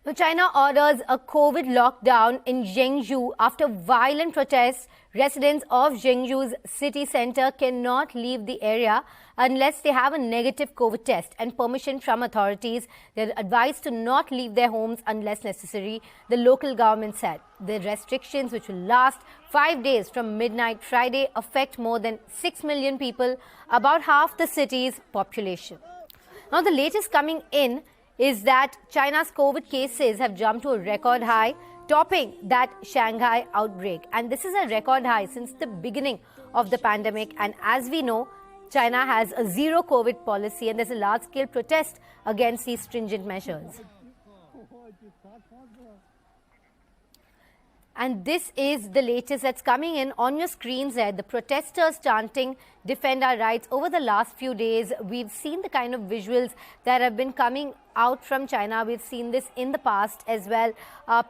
Now, China orders a COVID lockdown in Zhengzhou after violent protests. Residents of Zhengzhou's city center cannot leave the area unless they have a negative COVID test and permission from authorities. They're advised to not leave their homes unless necessary, the local government said. The restrictions, which will last 5 days from midnight Friday, affect more than 6 million people, about half the city's population. Now, the latest coming in is that China's COVID cases have jumped to a record high, topping that Shanghai outbreak. And this is a record high since the beginning of the pandemic. And as we know, China has a zero COVID policy, and there's a large-scale protest against these stringent measures. And this is the latest that's coming in on your screens there. The protesters chanting, "Defend our rights." Over the last few days, we've seen the kind of visuals that have been coming out from China. We've seen this in the past as well.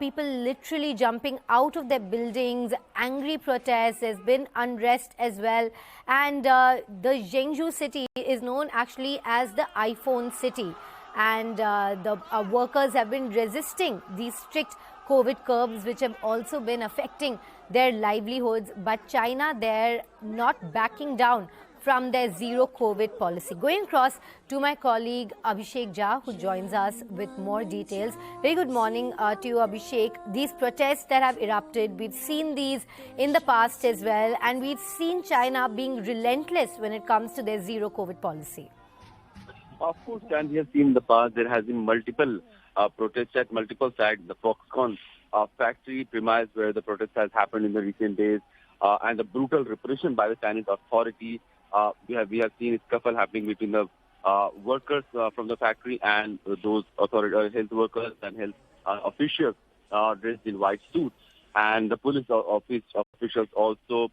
People literally jumping out of their buildings, angry protests. There's been unrest as well. And the Zhengzhou city is known actually as the iPhone city. And the workers have been resisting these strict COVID curbs, which have also been affecting their livelihoods. But China, they're not backing down from their zero COVID policy. Going across to my colleague Abhishek Jha, who joins us with more details. Very good morning to you, Abhishek. These protests that have erupted, we've seen these in the past as well, and we've seen China being relentless when it comes to their zero COVID policy. Of course, and we have seen in the past there has been multiple protests at multiple sites. The Foxconn factory premise where the protest has happened in the recent days, and the brutal repression by the Chinese authority. We have seen a scuffle happening between the workers from the factory and those health workers and health officials dressed in white suits, and the police officials also,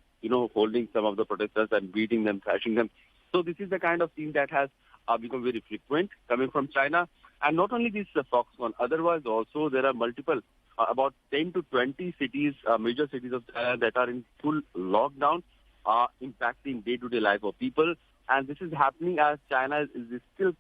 holding some of the protesters and beating them, thrashing them. So this is the kind of thing that has become very frequent coming from China. And not only this Foxconn, otherwise also there are multiple, about 10 to 20 cities, major cities of China that are in full lockdown, impacting day-to-day life of people. And this is happening as China is still